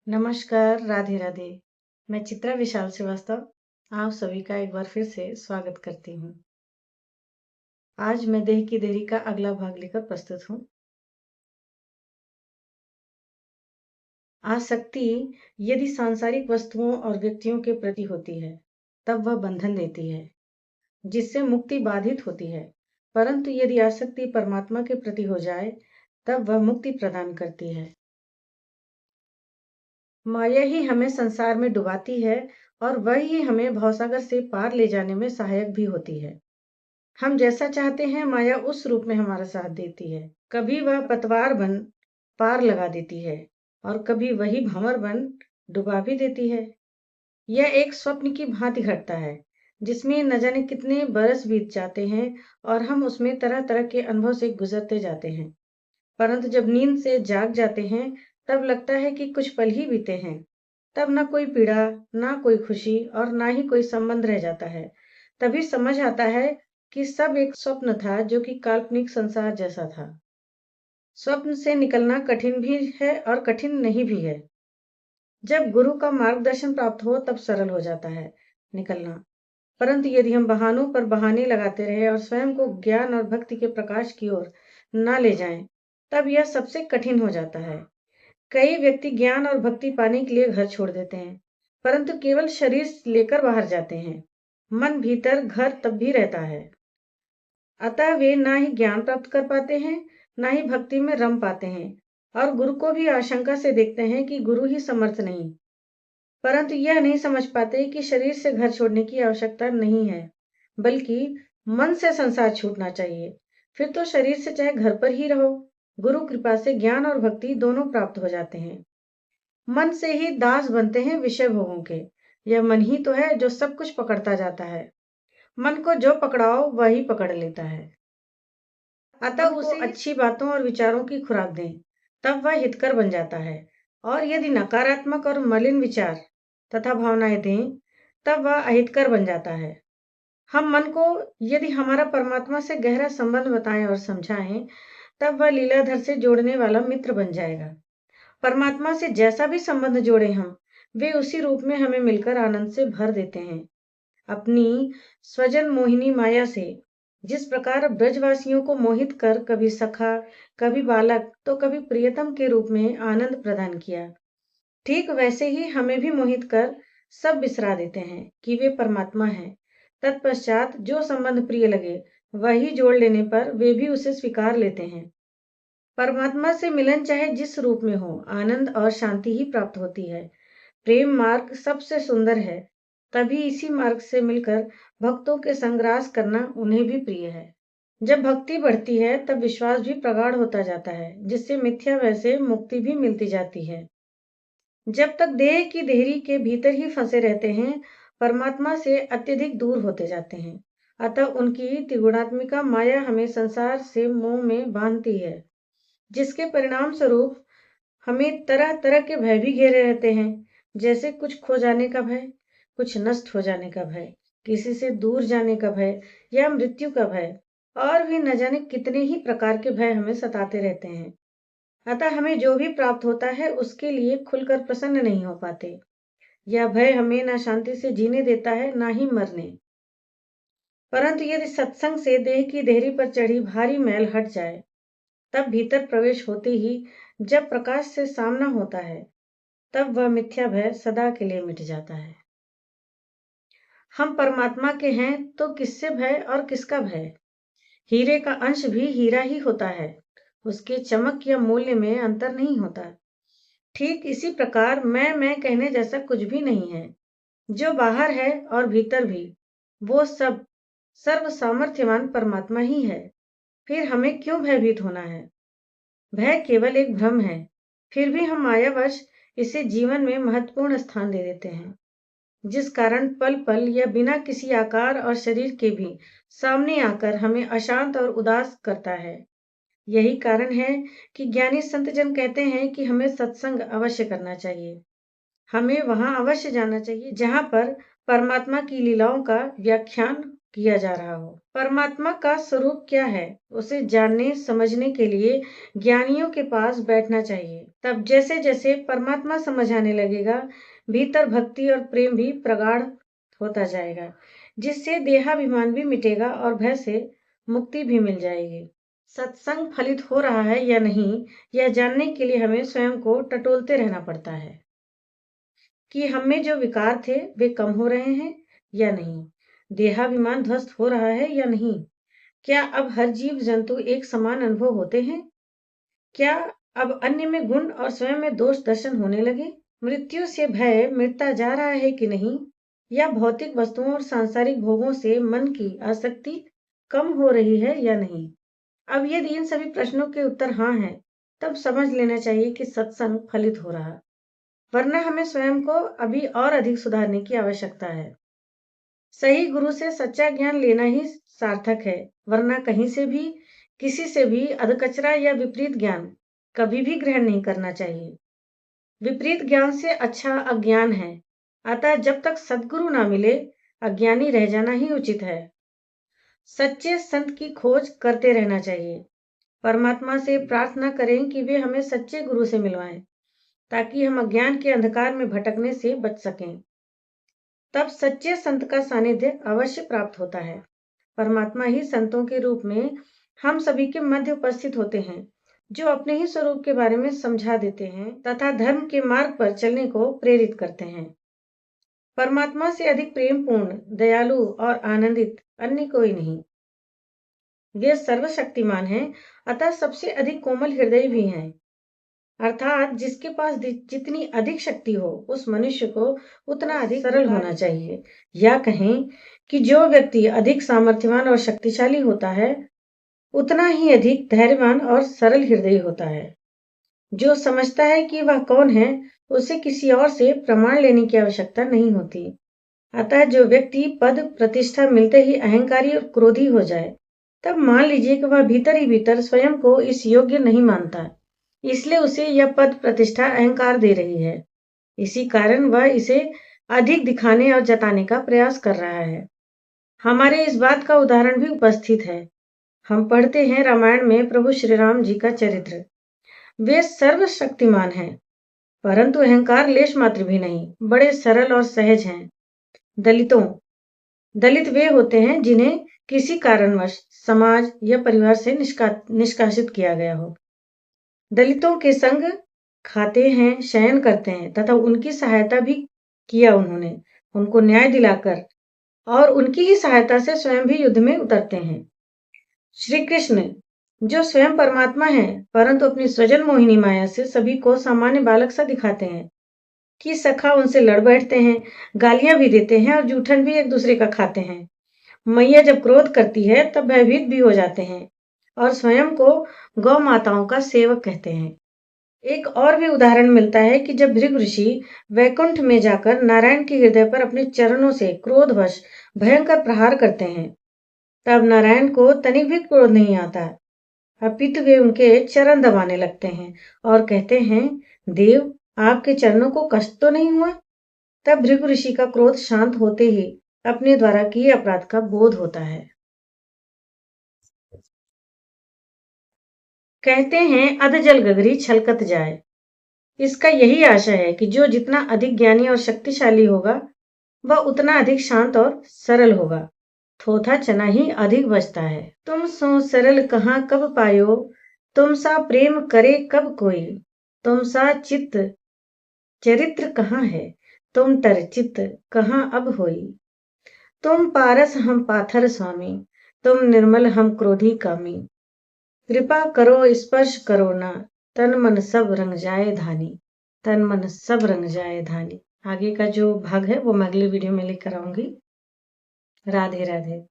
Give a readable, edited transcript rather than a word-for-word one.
नमस्कार, राधे राधे। मैं चित्रा विशाल श्रीवास्तव आप सभी का एक बार फिर से स्वागत करती हूँ। आज मैं देह की देरी का अगला भाग लेकर प्रस्तुत हूँ। आसक्ति यदि सांसारिक वस्तुओं और व्यक्तियों के प्रति होती है, तब वह बंधन देती है, जिससे मुक्ति बाधित होती है। परंतु यदि आसक्ति परमात्मा के प्रति हो जाए, तब वह मुक्ति प्रदान करती है। माया ही हमें संसार में डुबाती है और वह ही हमें भवसागर से पार ले जाने में सहायक भी होती है। हम जैसा चाहते हैं माया उस रूप में हमारा साथ देती है। कभी वह पतवार बन पार लगा देती है और कभी वही भंवर बन डुबा भी देती है। यह एक स्वप्न की भांति घटता है, जिसमें न जाने कितने बरस बीत जाते हैं और हम उसमें तरह तरह के अनुभव से गुजरते जाते हैं। परंतु जब नींद से जाग जाते हैं, तब लगता है कि कुछ पल ही बीते हैं। तब ना कोई पीड़ा, ना कोई खुशी और ना ही कोई संबंध रह जाता है। तभी समझ आता है कि सब एक स्वप्न था, जो कि काल्पनिक संसार जैसा था। स्वप्न से निकलना कठिन भी है और कठिन नहीं भी है। जब गुरु का मार्गदर्शन प्राप्त हो, तब सरल हो जाता है निकलना। परंतु यदि हम बहानों पर बहाने लगाते रहे और स्वयं को ज्ञान और भक्ति के प्रकाश की ओर ना ले जाएं, तब यह सबसे कठिन हो जाता है। कई व्यक्ति ज्ञान और भक्ति पाने के लिए घर छोड़ देते हैं, परंतु केवल शरीर लेकर बाहर जाते हैं। मन भीतर घर तब भी रहता है। अतः वे ना ही ज्ञान प्राप्त कर पाते हैं, ना ही भक्ति में रम पाते हैं और गुरु को भी आशंका से देखते हैं कि गुरु ही समर्थ नहीं। परंतु यह नहीं समझ पाते कि शरीर से घर छोड़ने की आवश्यकता नहीं है, बल्कि मन से संसार छूटना चाहिए। फिर तो शरीर से चाहे घर पर ही रहो, गुरु कृपा से ज्ञान और भक्ति दोनों प्राप्त हो जाते हैं। मन से ही दास बनते हैं विषय भोगों के। यह मन ही तो है जो सब कुछ पकड़ता जाता है। मन को जो पकड़ाओ वही पकड़ लेता है। अतः उसे अच्छी बातों और विचारों की खुराक दें, तब वह हितकर बन जाता है। और यदि नकारात्मक और मलिन विचार तथा भावनाएं दें, तब वह अहितकर बन जाता है। हम मन को यदि हमारा परमात्मा से गहरा संबंध बताएं और समझाएं, तब वह लीलाधर से जोड़ने वाला मित्र बन जाएगा। परमात्मा से जैसा भी संबंध जोड़े हम, वे उसी रूप में हमें मिलकर आनंद से भर देते हैं। अपनी स्वजन मोहिनी माया से जिस प्रकार ब्रजवासियों को मोहित कर कभी सखा, कभी बालक तो कभी प्रियतम के रूप में आनंद प्रदान किया, ठीक वैसे ही हमें भी मोहित कर सब बिसरा देते हैं कि वे परमात्मा हैं। तत्पश्चात जो संबंध प्रिय लगे वही जोड़ लेने पर वे भी उसे स्वीकार लेते हैं। परमात्मा से मिलन चाहे जिस रूप में हो, आनंद और शांति ही प्राप्त होती है। प्रेम मार्ग सबसे सुंदर है, तभी इसी मार्ग से मिलकर भक्तों के संग्रास करना उन्हें भी प्रिय है। जब भक्ति बढ़ती है, तब विश्वास भी प्रगाढ़ होता जाता है, जिससे मिथ्या भय से मुक्ति भी मिलती जाती है। जब तक देह की देहरी के भीतर ही फंसे रहते हैं, परमात्मा से अत्यधिक दूर होते जाते हैं। अतः उनकी त्रिगुणात्मिका माया हमें संसार से मोह में बांधती है, जिसके परिणाम स्वरूप हमें तरह तरह के भय भी घेरे रहते हैं। जैसे कुछ खो जाने का भय, कुछ नष्ट हो जाने का भय, किसी से दूर जाने का भय या मृत्यु का भय, और भी न जाने कितने ही प्रकार के भय हमें सताते रहते हैं। अतः हमें जो भी प्राप्त होता है उसके लिए खुलकर प्रसन्न नहीं हो पाते। यह भय हमें न शांति से जीने देता है, न ही मरने। परंतु यदि सत्संग से देह की देहरी पर चढ़ी भारी मैल हट जाए, तब भीतर प्रवेश होते ही जब प्रकाश से सामना होता है, तब वह मिथ्या भय सदा के लिए मिट जाता है। हम परमात्मा के हैं तो किससे भय और किसका भय? हीरे का अंश भी हीरा ही होता है, उसके चमक या मूल्य में अंतर नहीं होता। ठीक इसी प्रकार मैं कहने जैसा कुछ भी नहीं है। जो बाहर है और भीतर भी, वो सब सर्व सामर्थ्यवान परमात्मा ही है। फिर हमें क्यों भयभीत होना है? भय केवल एक भ्रम है, फिर भी हम मायावश इसे जीवन में महत्वपूर्ण स्थान दे देते हैं, जिस कारण पल पल या बिना किसी आकार और शरीर के भी सामने आकर हमें अशांत और उदास करता है। यही कारण है कि ज्ञानी संतजन कहते हैं कि हमें सत्संग अवश्य करना चाहिए। हमें वहां अवश्य जाना चाहिए जहां पर परमात्मा की लीलाओं का व्याख्यान किया जा रहा हो। परमात्मा का स्वरूप क्या है, उसे जानने समझने के लिए ज्ञानियों के पास बैठना चाहिए। तब जैसे जैसे परमात्मा समझ आने लगेगा, भीतर भक्ति और प्रेम भी प्रगाढ़ होता जाएगा, जिससे देहाभिमान भी मिटेगा और भय से मुक्ति भी मिल जाएगी। सत्संग फलित हो रहा है या नहीं, यह जानने के लिए हमें स्वयं को टटोलते रहना पड़ता है कि हम में जो विकार थे वे कम हो रहे हैं या नहीं, देहाभिमान ध्वस्त हो रहा है या नहीं, क्या अब हर जीव जंतु एक समान अनुभव होते हैं, क्या अब अन्य में गुण और स्वयं में दोष दर्शन होने लगे, मृत्यु से भय मिटता जा रहा है कि नहीं, या भौतिक वस्तुओं और सांसारिक भोगों से मन की आसक्ति कम हो रही है या नहीं। अब यदि इन सभी प्रश्नों के उत्तर हाँ हैं, तब समझ लेना चाहिए कि सत्संग फलित हो रहा, वरना हमें स्वयं को अभी और अधिक सुधारने की आवश्यकता है। सही गुरु से सच्चा ज्ञान लेना ही सार्थक है, वरना कहीं से भी किसी से भी अधकचरा या विपरीत ज्ञान कभी भी ग्रहण नहीं करना चाहिए। विपरीत ज्ञान से अच्छा अज्ञान है, अतः जब तक सद्गुरु ना मिले, अज्ञानी रह जाना ही उचित है। सच्चे संत की खोज करते रहना चाहिए। परमात्मा से प्रार्थना करें कि वे हमें सच्चे गुरु से मिलवाएं, ताकि हम अज्ञान के अंधकार में भटकने से बच सकें। तब सच्चे संत का सानिध्य अवश्य प्राप्त होता है। परमात्मा ही संतों के रूप में हम सभी के मध्य उपस्थित होते हैं, जो अपने ही स्वरूप के बारे में समझा देते हैं तथा धर्म के मार्ग पर चलने को प्रेरित करते हैं। परमात्मा से अधिक प्रेम पूर्ण, दयालु और आनंदित अन्य कोई नहीं। वे सर्वशक्तिमान हैं, अतः सबसे अधिक कोमल हृदय भी हैं। अर्थात जिसके पास जितनी अधिक शक्ति हो, उस मनुष्य को उतना अधिक सरल होना चाहिए। या कहें कि जो व्यक्ति अधिक सामर्थ्यवान और शक्तिशाली होता है, उतना ही अधिक धैर्यवान और सरल हृदय होता है। जो समझता है कि वह कौन है, उसे किसी और से प्रमाण लेने की आवश्यकता नहीं होती। अतः जो व्यक्ति पद प्रतिष्ठा मिलते ही अहंकारी और क्रोधी हो जाए, तब मान लीजिए कि वह भीतर ही भीतर स्वयं को इस योग्य नहीं मानता, इसलिए उसे यह पद प्रतिष्ठा अहंकार दे रही है। इसी कारण वह इसे अधिक दिखाने और जताने का प्रयास कर रहा है। हमारे इस बात का उदाहरण भी उपस्थित है। हम पढ़ते हैं रामायण में प्रभु श्री राम जी का चरित्र। वे सर्वशक्तिमान हैं, परंतु अहंकार लेश मात्र भी नहीं, बड़े सरल और सहज हैं। दलित वे होते हैं जिन्हें किसी कारणवश समाज या परिवार से निष्कासित किया गया हो। दलितों के संग खाते हैं, शयन करते हैं तथा उनकी सहायता भी किया उन्होंने, उनको न्याय दिलाकर, और उनकी ही सहायता से स्वयं भी युद्ध में उतरते हैं। श्री कृष्ण जो स्वयं परमात्मा है, परंतु अपनी स्वजन मोहिनी माया से सभी को सामान्य बालक सा दिखाते हैं कि सखा उनसे लड़ बैठते हैं, गालियां भी देते हैं और जूठन भी एक दूसरे का खाते हैं। मैया जब क्रोध करती है तब भयभीत भी हो जाते हैं और स्वयं को गौ माताओं का सेवक कहते हैं। एक और भी उदाहरण मिलता है कि जब भृगु ऋषि वैकुंठ में जाकर नारायण के हृदय पर अपने चरणों से क्रोधवश भयंकर प्रहार करते हैं, तब नारायण को तनिक भी क्रोध नहीं आता, अपितु वे उनके चरण दबाने लगते हैं और कहते हैं, देव आपके चरणों को कष्ट तो नहीं हुआ। तब भृगु ऋषि का क्रोध शांत होते ही अपने द्वारा किए अपराध का बोध होता है। कहते हैं अधजल गगरी छलकत जाए। इसका यही आशय है कि जो जितना अधिक ज्ञानी और शक्तिशाली होगा, वह उतना अधिक शांत और सरल होगा। थोथा चना ही अधिक बचता है। तुम सो सरल कहाँ कब पायो, तुम सा प्रेम करे कब कोई, तुम सा चित्त चरित्र कहाँ है, तुम तर चित्त कहाँ अब होई। तुम पारस हम पाथर स्वामी, तुम निर्मल हम क्रोधी कामी, कृपा करो स्पर्श करो ना, तन मन सब रंग जाए धानी, तन मन सब रंग जाए धानी। आगे का जो भाग है वो मैं अगली वीडियो में लेकर आऊंगी। राधे राधे।